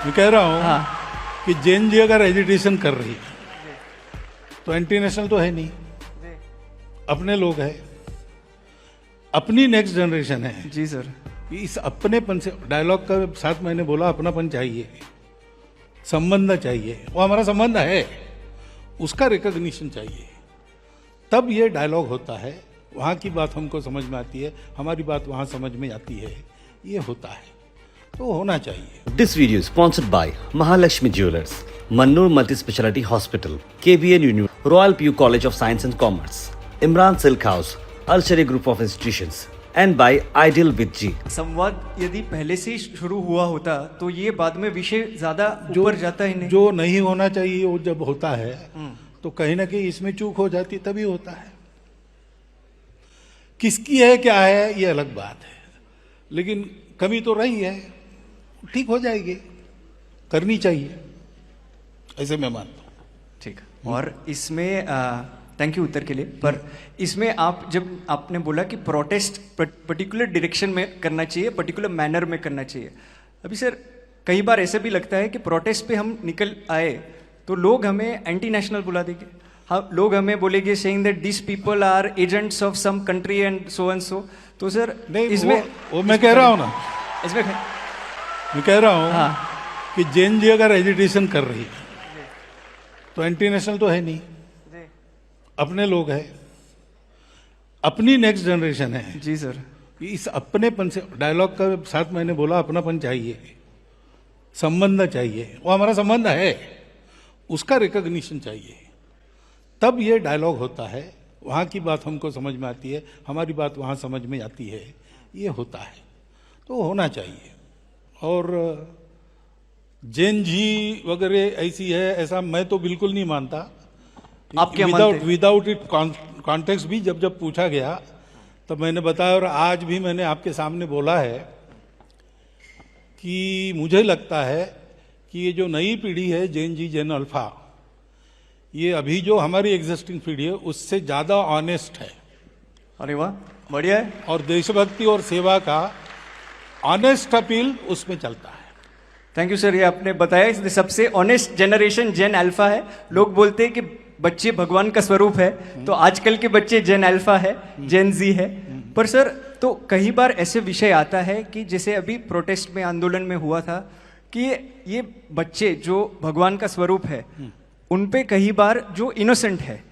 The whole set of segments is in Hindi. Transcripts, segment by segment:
मैं कह रहा हूँ हाँ कि जैन जी अगर एजिटेशन कर रही है तो एंटी नेशनल तो है नहीं, अपने लोग हैं, अपनी नेक्स्ट जनरेशन है। जी सर। इस अपनेपन से डायलॉग का साथ मैंने बोला अपनापन चाहिए, संबंध चाहिए, वो हमारा संबंध है, उसका रिकॉग्निशन चाहिए, तब ये डायलॉग होता है। वहाँ की बात हमको समझ में आती है, हमारी बात वहाँ समझ में आती है, ये होता है, तो होना चाहिए। This video is sponsored by Mahalakshmi Jewelers, Mannur Multi-Speciality Hospital, KBN Union, Royal PU College of Science and Commerce, Imran Silk House, Alshari Group of Institutions, and by Ideal with G. संवाद यदि पहले से ही शुरू हुआ होता तो ये बाद में विषय ज्यादा ऊपर जाता ही नहीं। जो नहीं होना चाहिए वो जब होता है तो कहीं ना कहीं इसमें चूक हो जाती, तभी होता है। किसकी है क्या है ये अलग बात है, लेकिन कमी तो रही है, ठीक हो जाएगी, करनी चाहिए, ऐसे मैं मानता हूँ। ठीक। और इसमें थैंक यू उत्तर के लिए। पर इसमें आप जब आपने बोला कि प्रोटेस्ट पर्टिकुलर डायरेक्शन में करना चाहिए, पर्टिकुलर मैनर में करना चाहिए, अभी सर कई बार ऐसे भी लगता है कि प्रोटेस्ट पे हम निकल आए तो लोग हमें एंटी नेशनल बुला देंगे। हाँ, लोग हमें बोलेंगे saying that this people are agents of some country and so and so. तो सर नहीं, इसमें वो मैं कह रहा हूँ ना, इसमें मैं कह रहा हूँ हाँ कि जैन जी अगर एजिटेशन कर रही है तो एंटी नेशनल तो है नहीं, अपने लोग हैं, अपनी नेक्स्ट जनरेशन है। जी सर। इस अपनेपन से डायलॉग का साथ मैंने बोला अपनापन चाहिए, संबंध चाहिए, वो हमारा संबंध है, उसका रिकॉग्निशन चाहिए, तब ये डायलॉग होता है। वहाँ की बात हमको समझ में आती है, हमारी बात वहाँ समझ में आती है, ये होता है, तो होना चाहिए। और जैन जी वगैरह ऐसी है ऐसा मैं तो बिल्कुल नहीं मानता। आप क्या मानते हैं? विदाउट इट कॉन्टेक्स्ट भी जब पूछा गया तब मैंने बताया, और आज भी मैंने आपके सामने बोला है कि मुझे लगता है कि ये जो नई पीढ़ी है जैन जी, जैन अल्फा, ये अभी जो हमारी एग्जिस्टिंग पीढ़ी है उससे ज़्यादा ऑनेस्ट है। अरे वाह, बढ़िया है। और देशभक्ति और सेवा का ऑनेस्ट अपील उसमें चलता है। थैंक यू सर, ये आपने बताया इसलिए सबसे ऑनेस्ट जनरेशन जेन अल्फा है। लोग बोलते हैं कि बच्चे भगवान का स्वरूप है, तो आजकल के बच्चे जेन अल्फा है, जेन जी है। पर सर तो कई बार ऐसे विषय आता है कि जैसे अभी प्रोटेस्ट में, आंदोलन में हुआ था कि ये बच्चे जो भगवान का स्वरूप है उन पे कई बार जो इनोसेंट है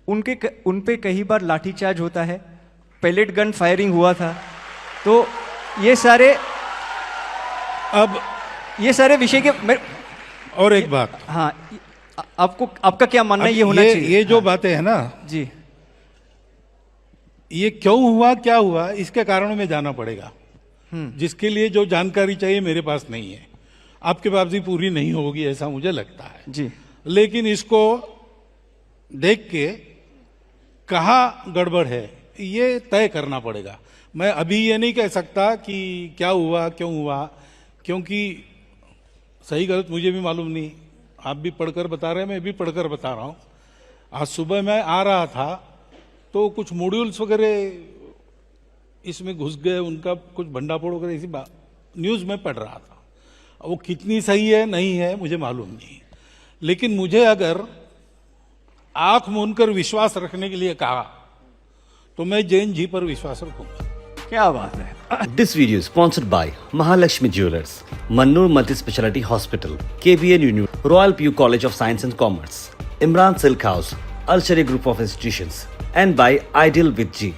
उन पे कई बार लाठीचार्ज होता है, पेलेट गन फायरिंग हुआ था। तो ये सारे विषय के और एक बात, हाँ, आपका क्या मानना है ये होना चाहिए? ये जो बातें है ना जी, ये क्यों हुआ, क्या हुआ, इसके कारणों में जाना पड़ेगा, जिसके लिए जो जानकारी चाहिए मेरे पास नहीं है, आपके पास भी पूरी नहीं होगी ऐसा मुझे लगता है जी। लेकिन इसको देख के कहाँ गड़बड़ है ये तय करना पड़ेगा। मैं अभी ये नहीं कह सकता कि क्या हुआ, क्यों हुआ, क्योंकि सही गलत मुझे भी मालूम नहीं। आप भी पढ़कर बता रहे हैं, मैं भी पढ़कर बता रहा हूँ। आज सुबह मैं आ रहा था तो कुछ मॉड्यूल्स वगैरह इसमें घुस गए, उनका कुछ भंडाफोड़ वगैरह इसी न्यूज़ में पढ़ रहा था। वो कितनी सही है नहीं है मुझे मालूम नहीं, लेकिन मुझे अगर आंख मूंदकर विश्वास रखने के लिए कहा तो मैं जैन जी पर विश्वास रखूंगा। क्या बात है। This video is sponsored by Mahalakshmi Jewelers, Mannur Multi-Speciality Hospital, KBN Union, Royal PU College of Science and Commerce, Imran Silk House, Alshari Group of Institutions, and by Ideal with G.